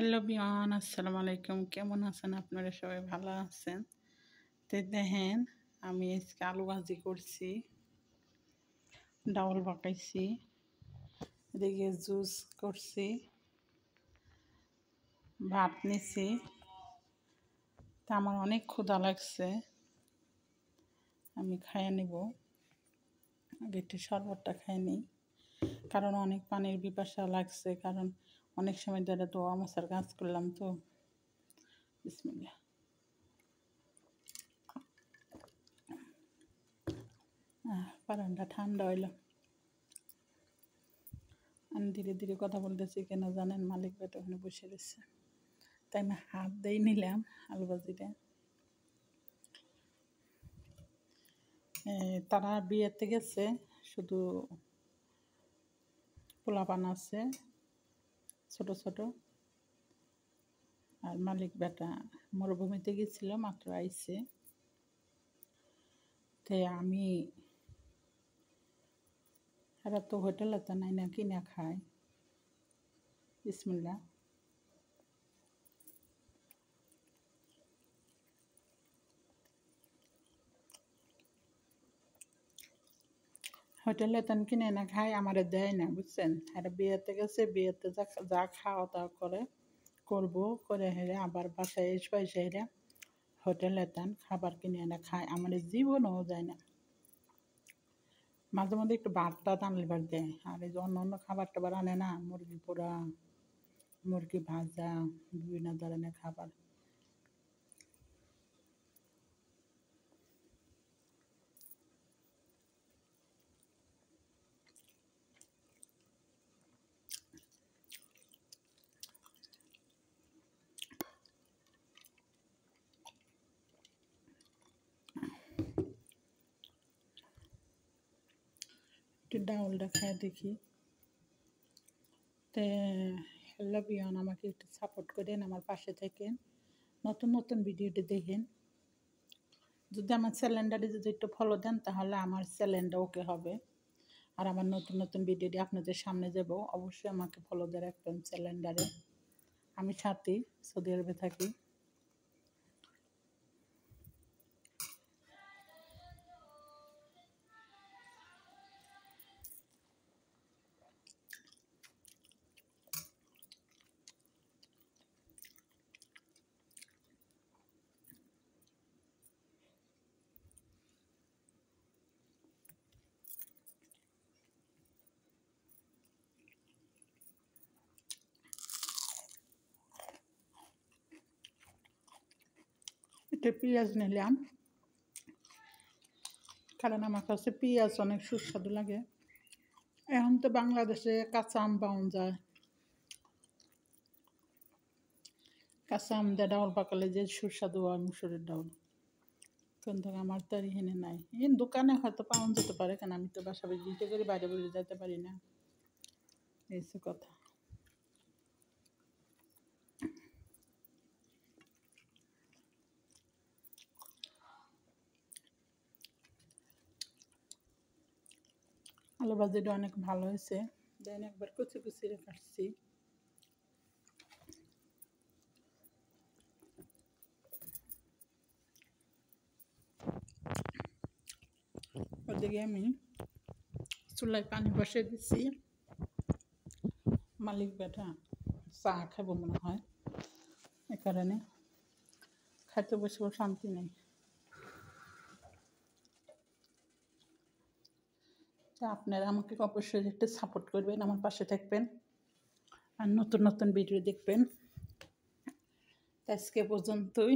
Hello বিয়ান, আসসালামু আলাইকুম। কেমন আছেন আপনারা? সবাই ভালো আছেন? তো দেখেন, আমি আজকে আলু ভাজি করছি, ডাউল পাকাইছি, এদিকে জুস করছি, ভাত নিছি। তা আমার অনেক ক্ষুধা লাগছে, আমি খাইয়ে নিব। আগে একটু শরবতটা খাই নিই, কারণ অনেক পানির পিপাসা লাগছে, কারণ অনেক সময় ধরে তো আমসার কাজ করলাম। তো বিসমিল্লাহ। পারানটা ঠান্ডা হইল। আমি ধীরে ধীরে কথা বলতেছি কেন জানেন? মালিক বেটা ওখানে বসে রয়েছে, তাই আমি হাত দিয়ে নিলাম আলু ভাজিটা। তারা বিয়েতে গেছে, শুধু পোলাপান আছে ছোট ছোট। আর মালিক বেটা মরুভূমিতে গেছিল, মাত্র আইছে। তে আমি এরা তো হোটেলে তো নাই না, কিনা খায়। বিসমিল্লাহ। হোটেলে তেন কিনে না খায়, আমারে দেয় না, বুঝছেন? এরা বিয়েতে গেছে, বিয়েতে যা যা খাওয়া দাওয়া করবো করে হেরে আবার বাসায় এসে হেরে হোটেলে তেন খাবার কিনে এনে খায়। আমার জীবনও যায় না। মাঝে মধ্যে একটু ভাত টাত আনলিবার দেয়, আর এই যে অন্য অন্য খাবার টাবার আনে না, মুরগি পোড়া, মুরগি ভাজা, বিভিন্ন ধরনের খাবার। একটু ডাউলটা খেয়ে দেখি। তে হ্যালো বিয়ান, আমাকে একটু সাপোর্ট করেন, আমার পাশে থাকেন, নতুন নতুন ভিডিওটি দেখেন। যদি আমার চ্যানেলটারে যদি একটু ফলো দেন, তাহলে আমার চ্যানেলটা ওকে হবে। আর আমার নতুন নতুন ভিডিওটি আপনাদের সামনে যাব। অবশ্যই আমাকে ফলো দিয়ে রাখবেন চ্যানেলটারে। আমি সাথী, সৌদি আরবে থাকি। একটু পেঁয়াজ নিলাম, কারণ আমার কাছে পেঁয়াজ অনেক সুস্বাদু লাগে। এখন তো বাংলাদেশে কাঁচা আম পাওয়া যায়, কাঁচা আম দিয়ে ডাউল পাকালে যে সুস্বাদু হয় মুসুরের ডাউল, কিন্তু আমার তো আর এখানে নাই। এই দোকানে হয়তো পাওয়া যেতে পারে, কারণ আমি তো বাসা বাড়ি দিতে করি, বাইরে বেরিয়ে যেতে পারি না, এই কথা। আলু ভাজিটা অনেক ভালো হয়েছে। দেন একবার কুচি কুচি কাটছি। ওদিকে আমি চুলায় পানি বসিয়ে দিচ্ছি। মালিক বেটা চা খাবো মনে হয়, এ কারণে খাইতে বসেও শান্তি নেই। তা আপনারা আমাকে অবশ্যই একটু সাপোর্ট করবেন, আমার পাশে থাকবেন, আর নতুন নতুন ভিডিও দেখবেন। আজকে পর্যন্তই।